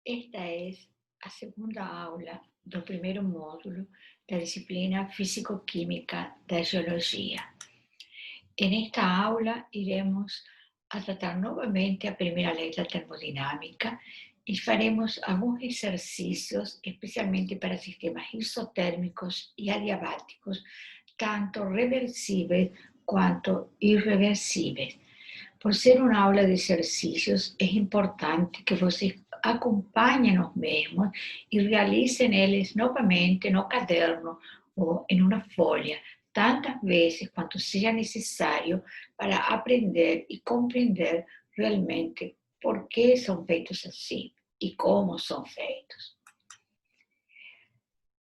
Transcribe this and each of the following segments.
Esta es a segunda aula do primeiro módulo da disciplina Físico-Química da Geologia. En esta aula iremos a tratar novamente a primeira lei da termodinámica e faremos alguns exercícios, especialmente para sistemas isotérmicos e adiabáticos, tanto reversíveis quanto irreversíveis. Por ser uma aula de exercícios, é importante que vocês acompanhem os mesmos e realizem eles novamente no caderno ou em uma folha, tantas vezes quanto seja necessário para aprender e compreender realmente por que são feitos assim e como são feitos.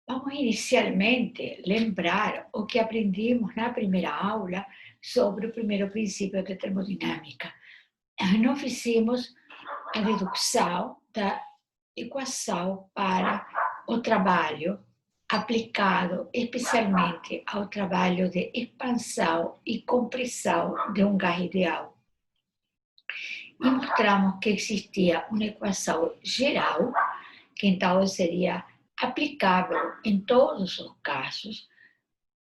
Vamos inicialmente lembrar o que aprendimos na primeira aula sobre o primeiro princípio da termodinâmica. Nós fizemos a redução da equação para o trabalho aplicado especialmente ao trabalho de expansão e compressão de um gás ideal. E mostramos que existia uma equação geral, que então seria aplicável em todos os casos,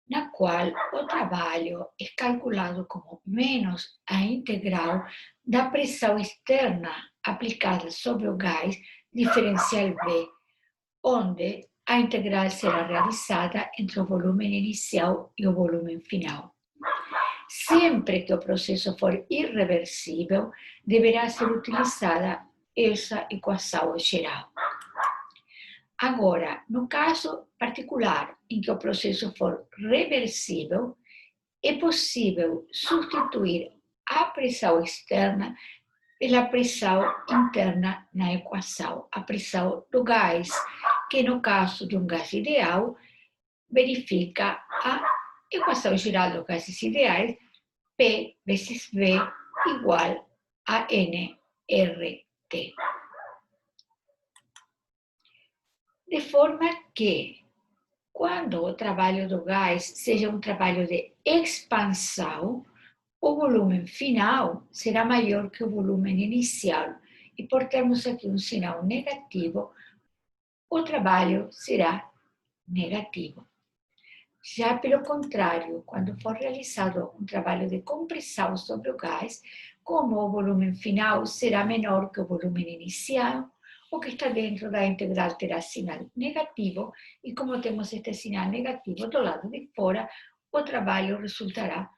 na qual o trabalho é calculado como menos a integral da pressão externa aplicada sobre o gás diferencial V, onde a integral será realizada entre o volume inicial e o volume final. Sempre que o processo for irreversível, deverá ser utilizada essa equação geral. Agora, no caso particular em que o processo for reversível, é possível substituir a pressão externa pela pressão interna na equação, a pressão do gás, que no caso de um gás ideal, verifica a equação geral dos gases ideais, P vezes V igual a nRT. De forma que, quando o trabalho do gás seja um trabalho de expansão, o volume final será maior que o volume inicial. E por termos aqui um sinal negativo, o trabalho será negativo. Já pelo contrário, quando for realizado um trabalho de compressão sobre o gás, como o volume final será menor que o volume inicial, o que está dentro da integral terá sinal negativo, e como temos este sinal negativo do lado de fora, o trabalho resultará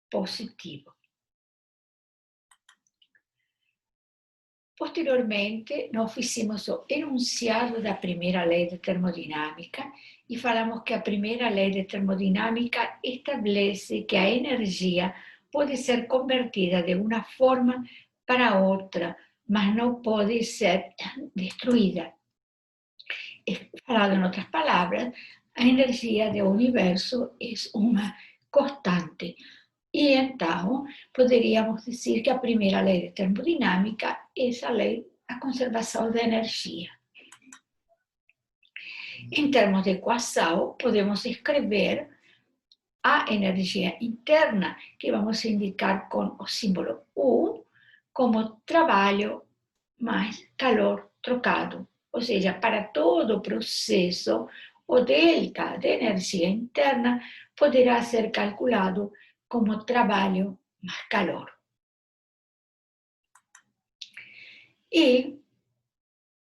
positivo. Posteriormente, nós fizemos o enunciado da primeira lei de termodinâmica e falamos que a primeira lei de termodinâmica estabelece que a energia pode ser convertida de uma forma para outra, mas não pode ser destruída. Falado em outras palavras, a energia do universo é uma constante. E então, poderíamos dizer que a primeira lei de termodinâmica é a lei da conservação da energia. Em termos de equação, podemos escrever a energia interna, que vamos indicar com o símbolo U, como trabalho mais calor trocado. Ou seja, para todo o processo, o delta de energia interna poderá ser calculado como trabalho mais calor. E,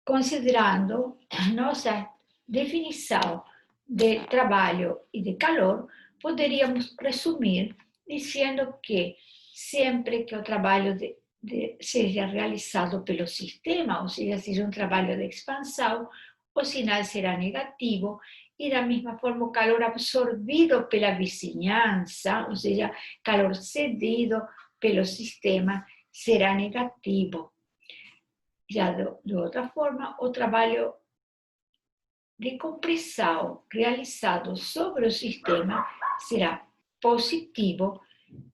considerando a nossa definição de trabalho e de calor, poderíamos resumir dizendo que sempre que o trabalho seja realizado pelo sistema, ou seja um trabalho de expansão, o sinal será negativo, e da mesma forma o calor absorvido pela vizinhança, ou seja, calor cedido pelo sistema, será negativo. Já de outra forma, o trabalho de compressão realizado sobre o sistema será positivo,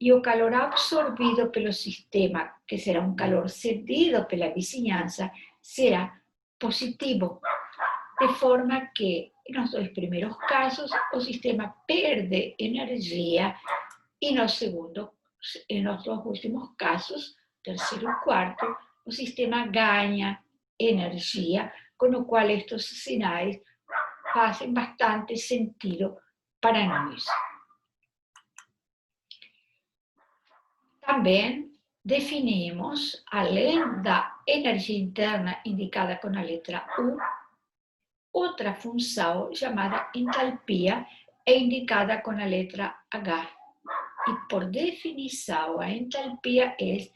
e o calor absorvido pelo sistema, que será um calor cedido pela vizinhança, será positivo. De forma que, nos dois primeiros casos, o sistema perde energia, e nos dois últimos casos, terceiro e quarto, o sistema ganha energia, com o qual estes sinais fazem bastante sentido para nós. Também definimos, além da energia interna indicada com a letra U, outra função chamada entalpia é indicada com a letra H. E por definição, a entalpia é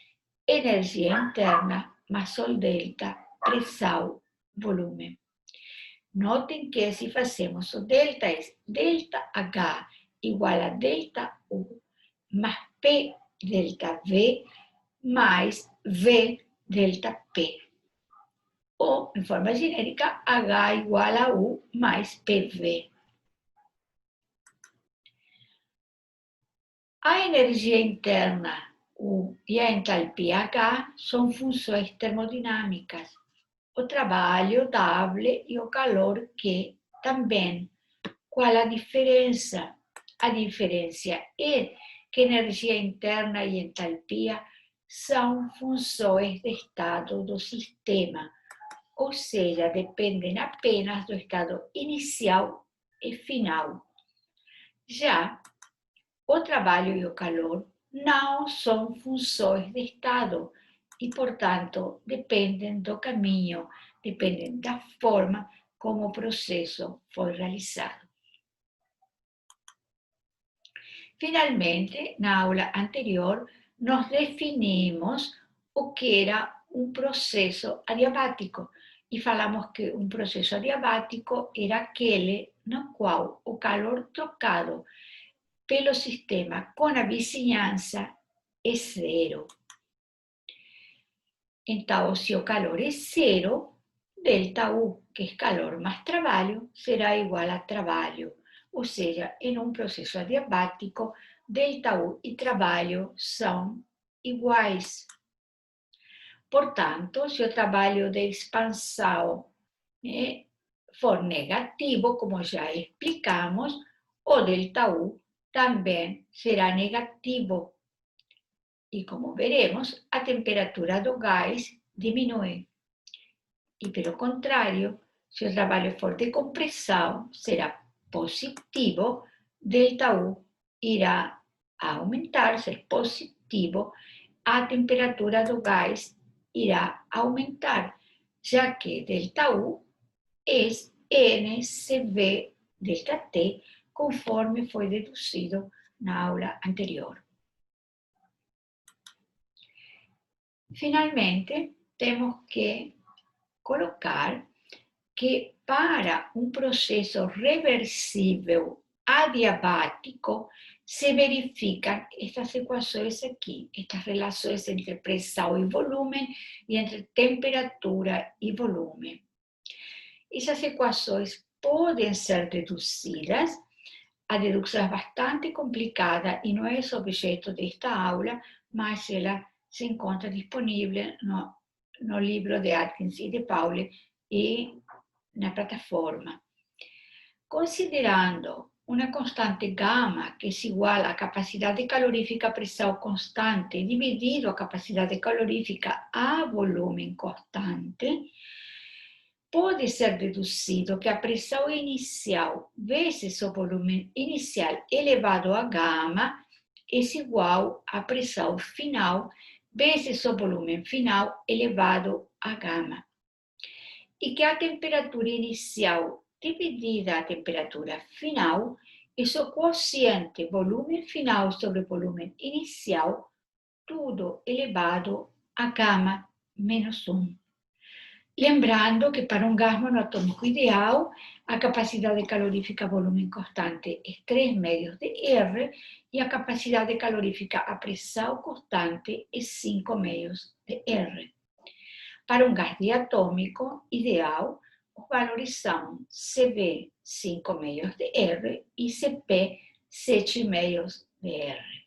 energia interna mais Sol delta, pressão, volume. Notem que se fazemos o delta é delta H igual a delta U mais P delta V mais V delta P. Ou, em forma genérica, H igual a U mais PV. A energia interna U e a entalpia H são funções termodinâmicas. O trabalho W e o calor Q também. Qual a diferença? A diferença é que energia interna e entalpia são funções de estado do sistema, ou seja, dependem apenas do estado inicial e final. Já o trabalho e o calor não são funções de estado e, portanto, dependem do caminho, dependem da forma como o processo foi realizado. Finalmente, na aula anterior, nós definimos o que era um processo adiabático e falamos que um processo adiabático era aquele no qual o calor trocado pelo sistema com a vizinhança é zero. Então, se o calor é zero, delta U, que é calor mais trabalho, será igual a trabalho. Ou seja, em um processo adiabático, delta U e trabalho são iguais. Portanto, se o trabalho de expansão for negativo, como já explicamos, o delta U também será negativo. E como veremos, a temperatura do gás diminui. E, pelo contrário, se o trabalho for de compressão, será positivo, delta U irá aumentar, ser positivo, a temperatura do gás irá aumentar, já que delta U é NCV delta T, conforme foi deduzido na aula anterior. Finalmente, temos que colocar que para um processo reversível adiabático se verificam estas equações aqui, estas relações entre pressão e volume e entre temperatura e volume. Essas equações podem ser deduzidas. A dedução é bastante complicada e não é o objeto desta aula, mas ela se encontra disponível no livro de Atkins e de Pauli e na plataforma. Considerando uma constante gama, que é igual à capacidade calorífica a pressão constante, dividido a capacidade calorífica a volume constante, pode ser deduzido que a pressão inicial vezes o volume inicial elevado a gama é igual à pressão final vezes o volume final elevado a gama. E que a temperatura inicial dividida a temperatura final é o quociente volume final sobre volume inicial, tudo elevado a gama menos 1. Lembrando que para um gás monatômico ideal, a capacidade calorífica volume constante é 3 médios de R e a capacidade calorífica a pressão constante é 5 médios de R. Para um gás diatômico ideal, os valores são Cv 5 médios de R e Cp 7 médios de R.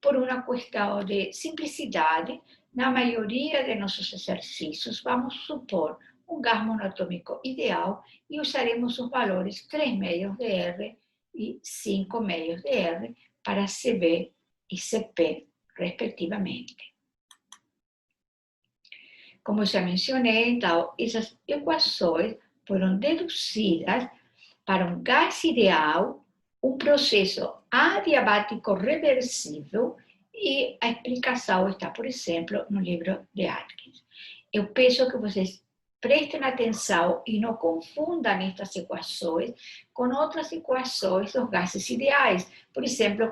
Por uma questão de simplicidade, na maioria de nossos exercícios, vamos supor um gás monatômico ideal e usaremos os valores 3 médios de R e 5 médios de R para Cv e Cp, respectivamente. Como já mencionei, então, essas equações foram deduzidas para um gás ideal, um processo adiabático reversível, e a explicação está, por exemplo, no livro de Atkins. Eu peço que vocês prestem atenção e não confundam estas equações com outras equações dos gases ideais. Por exemplo,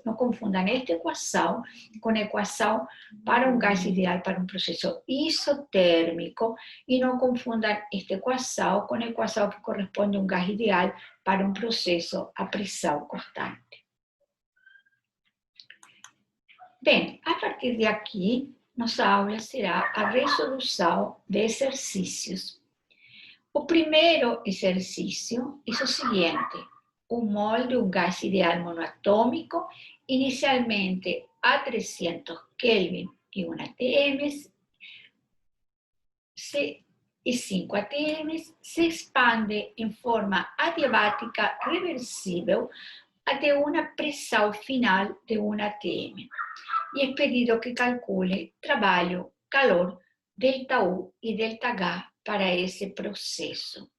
não confundam esta equação com a equação para um gás ideal para um processo isotérmico e não confundam esta equação com a equação que corresponde a um gás ideal para um processo a pressão constante. Bem, a partir de aqui, nossa aula será a resolução de exercícios. O primeiro exercício é o seguinte: o mol de um gás ideal monoatômico, inicialmente a 300 Kelvin e 1 atm, e 5 atm, se expande em forma adiabática reversível até uma pressão final de 1 atm. E é pedido que calcule trabalho, calor, ΔU e ΔH para esse processo.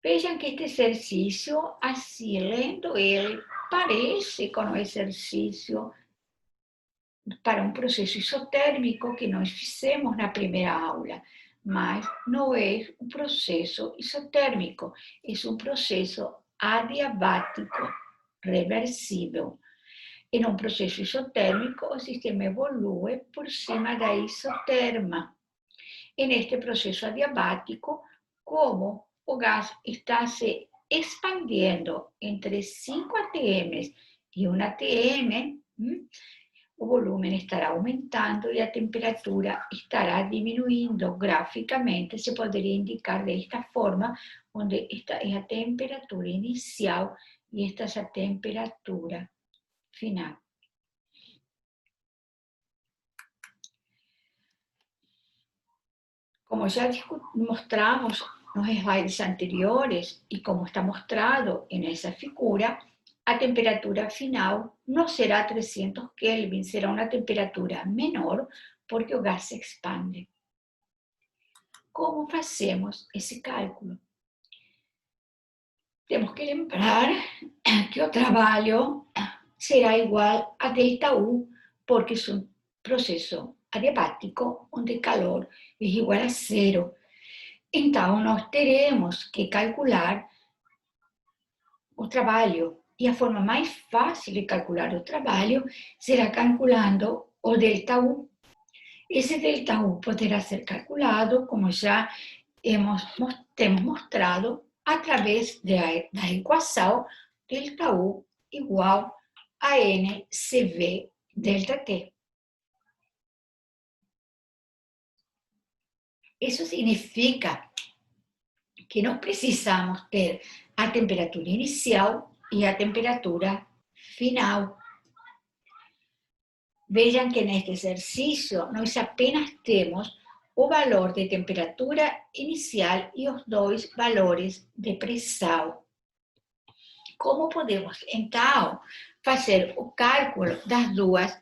Vejam que este exercício, assim, lendo ele, parece com o exercício para um processo isotérmico que nós fizemos na primeira aula, mas não é um processo isotérmico, é um processo adiabático reversível. Em um processo isotérmico, o sistema evolui por cima da isoterma. E neste processo adiabático, como o gás está se expandindo entre 5 atm e 1 atm, o volume estará aumentando e a temperatura estará diminuindo. Graficamente, se poderia indicar desta forma, onde esta é a temperatura inicial e esta é a temperatura final. Como já mostramos nos slides anteriores e como está mostrado nessa figura, a temperatura final não será 300 Kelvin, será uma temperatura menor porque o gás se expande. Como fazemos esse cálculo? Temos que lembrar que o trabalho será igual a ΔU, porque é um processo adiabático onde o calor é igual a zero. Então, nós teremos que calcular o trabalho. E a forma mais fácil de calcular o trabalho será calculando o ΔU. Esse ΔU poderá ser calculado, como já temos mostrado, através da equação ΔU igual a NCV ΔT. Isso significa que nós precisamos ter a temperatura inicial e a temperatura final. Vejam que neste exercício nós apenas temos o valor de temperatura inicial e os dois valores de pressão. Como podemos, então, fazer o cálculo das duas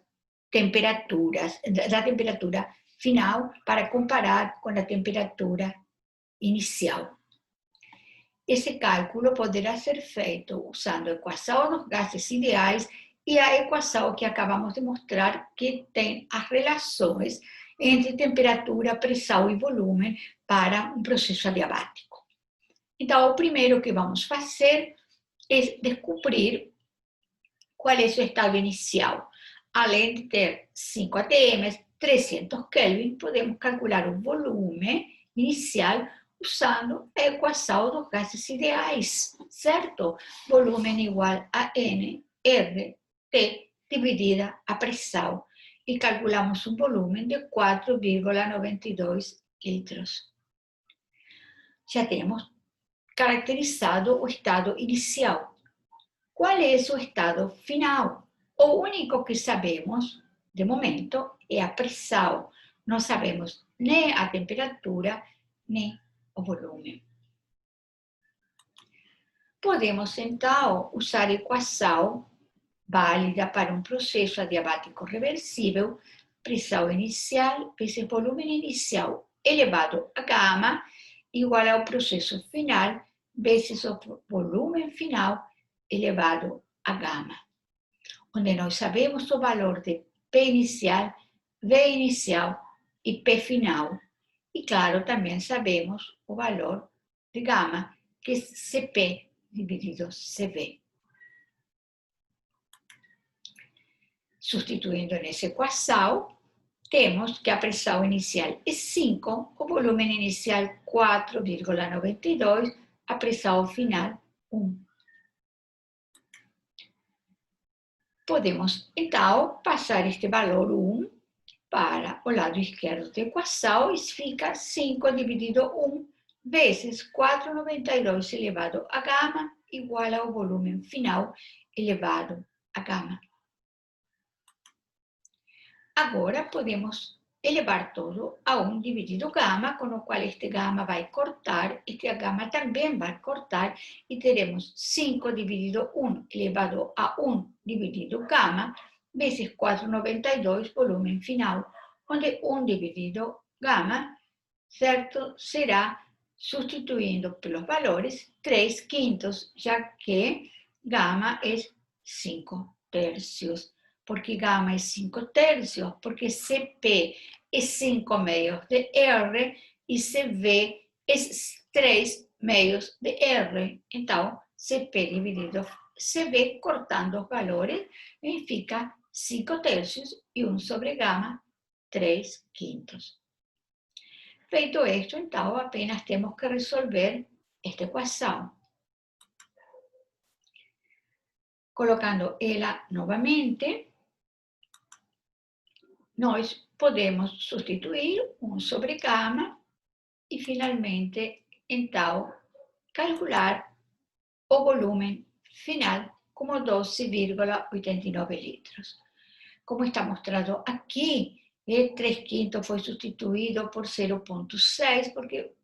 temperaturas, da temperatura final, para comparar com a temperatura inicial? Esse cálculo poderá ser feito usando a equação dos gases ideais e a equação que acabamos de mostrar, que tem as relações entre temperatura, pressão e volume para um processo adiabático. Então, o primeiro que vamos fazer é descobrir qual é o seu estado inicial. Além de ter 5 atm, 300 Kelvin, podemos calcular o volume inicial usando a equação dos gases ideais, certo? Volume igual a N, R, T, dividida a pressão. E calculamos um volume de 4,92 litros. Já temos caracterizado o estado inicial. Qual é o estado final? O único que sabemos, de momento, é a pressão. Não sabemos nem a temperatura, nem o volume. Podemos, então, usar a equação válida para um processo adiabático reversível, pressão inicial vezes volume inicial elevado a gama, igual ao processo final, vezes o volume final elevado a gama. Onde nós sabemos o valor de P inicial, V inicial e P final. E, claro, também sabemos o valor de gama, que é Cp dividido Cv. Substituindo nessa equação, temos que a pressão inicial é 5, o volume inicial 4,92, a pressão final 1. Podemos, então, passar este valor 1 para o lado esquerdo da equação e fica 5 dividido 1 vezes 4,92 elevado a gama igual ao volume final elevado a gama. Agora podemos elevar todo a 1 dividido gama, com o qual este gama vai cortar, este gama também vai cortar, e teremos 5 dividido 1 elevado a 1 dividido gama, vezes 4,92 volume final, onde 1 dividido gama, certo, será, substituindo pelos valores, 3 quintos, já que gama é 5 tercios. Porque gama é 5 tercios, porque Cp é 5 meios de R e Cv é 3 meios de R. Então, Cp dividido Cv, cortando os valores, fica 5 tercios e 1 sobre gama, 3 quintos. Feito isto, então, apenas temos que resolver esta equação. Colocando ela novamente, nós podemos substituir 1 sobre gama e, finalmente, então, calcular o volume final como 12,89 litros. Como está mostrado aqui, 3 quintos foi substituído por 0,6, porque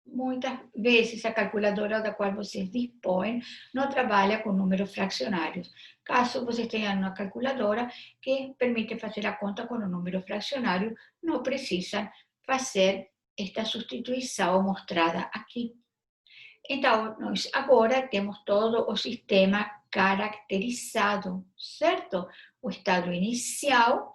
muitas vezes a calculadora da qual vocês dispõem não trabalha com números fracionários. Caso vocês tenham uma calculadora que permite fazer a conta com o número fracionário, não precisam fazer esta substituição mostrada aqui. Então, nós agora temos todo o sistema caracterizado, certo? O estado inicial,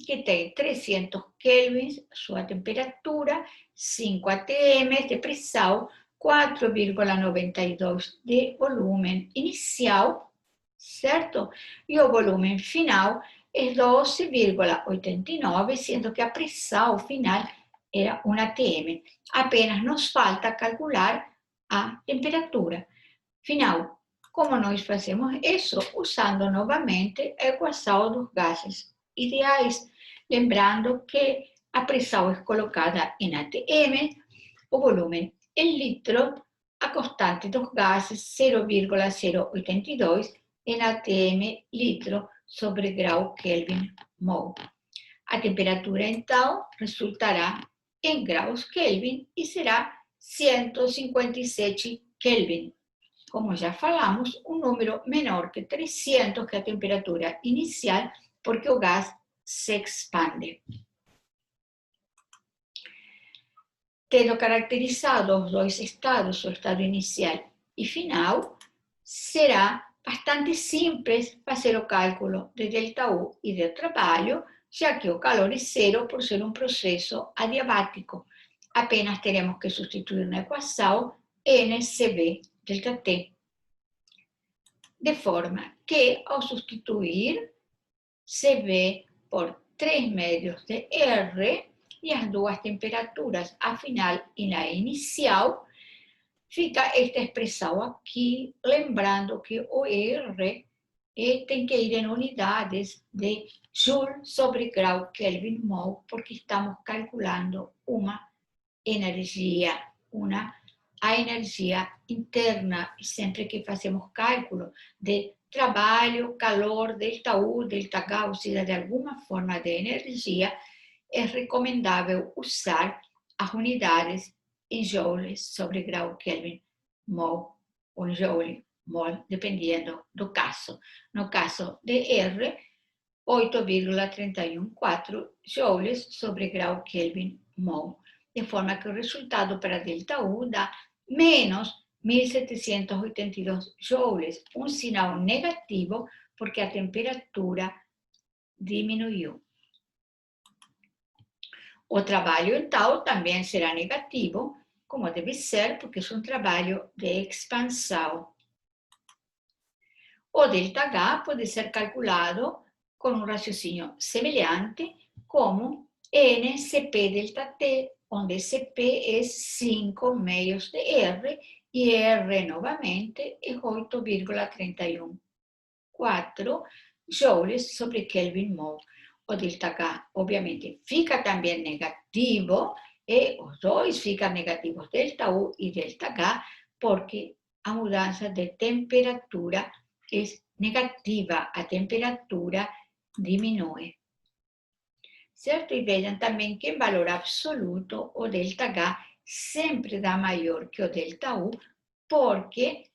que tem 300 kelvins, sua temperatura, 5 atm de pressão, 4,92 de volume inicial, certo? E o volume final é 12,89, sendo que a pressão final era 1 atm. Apenas nos falta calcular a temperatura final. Como nós fazemos isso? Usando novamente a equação dos gases ideais. Lembrando que a pressão é colocada em atm, o volume em litro, a constante dos gases 0,082 em atm litro sobre grau Kelvin mol. A temperatura, então, resultará em graus Kelvin e será 157 Kelvin. Como já falamos, um número menor que 300, que é a temperatura inicial, porque o gás se expande. Tendo caracterizado os dois estados, o estado inicial e final, será bastante simples fazer o cálculo de ΔU e de trabalho, já que o calor é zero por ser um processo adiabático. Apenas teremos que substituir na equação NCV ΔT. De forma que, ao substituir CV por 3 médios de R e as duas temperaturas, a final e na inicial, fica esta expressão aqui, lembrando que o R tem que ir em unidades de Joule sobre grau Kelvin mol, porque estamos calculando uma energia, a energia interna, sempre que fazemos cálculo de trabalho, calor, ΔU, ΔH, ou seja, de alguma forma de energia, é recomendável usar as unidades em joules sobre grau Kelvin mol, ou joule mol, dependendo do caso. No caso de R, 8,314 joules sobre grau Kelvin mol, de forma que o resultado para ΔU dá menos 1.782 joules, um sinal negativo porque a temperatura diminuiu. O trabalho em tal também será negativo, como deve ser, porque é um trabalho de expansão. O ΔH pode ser calculado com um raciocínio semelhante, como NCP ΔT, onde CP é 5 meios de R e R novamente é 8,314 joules sobre Kelvin mol. O ΔH, obviamente, fica também negativo, e os dois ficam negativos, ΔU e ΔH, porque a mudança de temperatura é negativa, a temperatura diminui. Certo? E vejam também que em valor absoluto o ΔH sempre dá maior que o ΔU, porque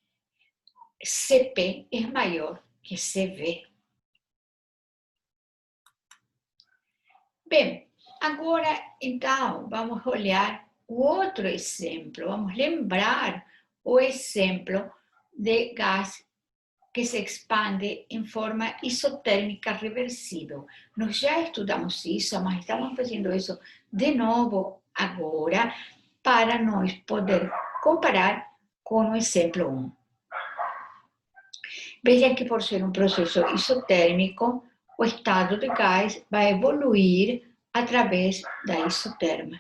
CP é maior que CV. Bem, agora, então, vamos olhar o outro exemplo. Vamos lembrar o exemplo de gás que se expande em forma isotérmica reversível. Nós já estudamos isso, mas estamos fazendo isso de novo agora para nós poder comparar com o exemplo 1. Vejam que por ser um processo isotérmico, o estado de gás vai evoluir através da isoterma.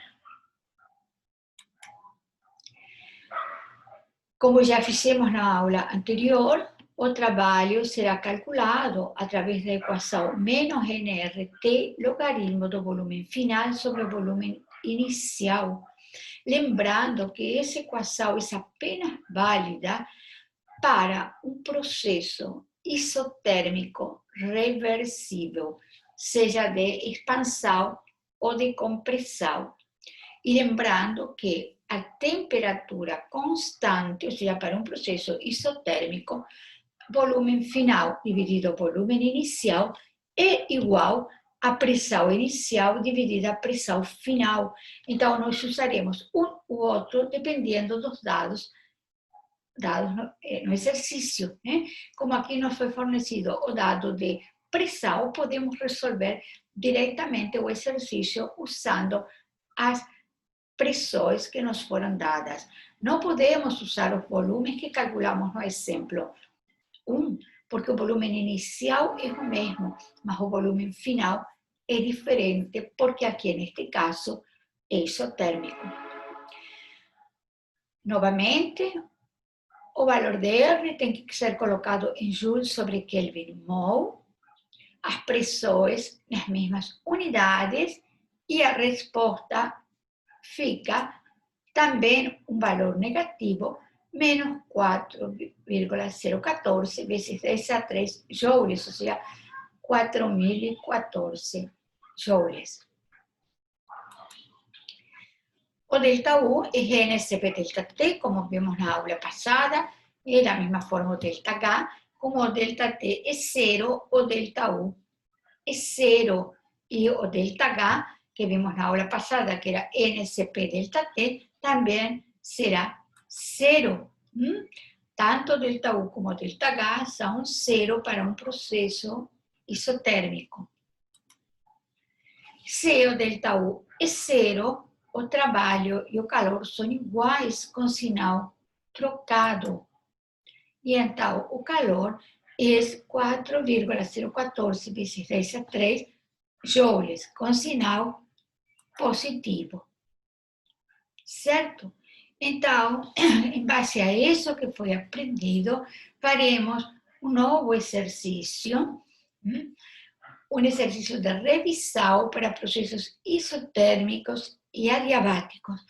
Como já fizemos na aula anterior, o trabalho será calculado através da equação menos nRT logaritmo do volume final sobre o volume inicial. Lembrando que essa equação é apenas válida para um processo isotérmico reversível, seja de expansão ou de compressão. E lembrando que a temperatura constante, ou seja, para um processo isotérmico, volume final dividido volume inicial é igual a pressão inicial dividida a pressão final. Então, nós usaremos um ou outro dependendo dos dados no exercício. Né? Como aqui nos foi fornecido o dado de pressão, podemos resolver diretamente o exercício usando as pressões que nos foram dadas. Não podemos usar os volumes que calculamos no exemplo 1, porque o volume inicial é o mesmo, mas o volume final é diferente, porque aqui, neste caso, é isotérmico. Novamente, o valor de R tem que ser colocado em joules sobre Kelvin mol, as pressões nas mesmas unidades, e a resposta fica também um valor negativo, menos 4,014 vezes 10 a 3 joules, ou seja, 4.014 joules. O ΔU é GNCP ΔT, como vimos na aula passada, e da mesma forma o ΔH, como o ΔT é zero, o ΔU é zero, e o ΔH, que vimos na aula passada, que era NCP ΔT, também será zero. Tanto o ΔU como o ΔH são zero para um processo isotérmico. Se o ΔU é zero, o trabalho e o calor são iguais com sinal trocado. E então, o calor é 4,014 vezes 10 a 3 joules, com sinal positivo. Certo? Então, em base a isso que foi aprendido, faremos um novo exercício, um exercício de revisão para processos isotérmicos e adiabáticos.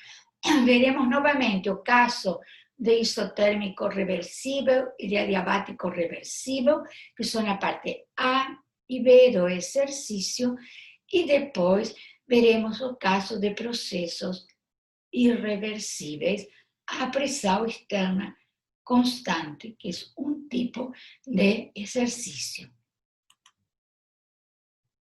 Veremos novamente o caso de isotérmico reversível e de adiabático reversível, que são a parte A e B do exercício, e depois veremos o caso de processos irreversíveis à pressão externa constante, que es un tipo de ejercicio.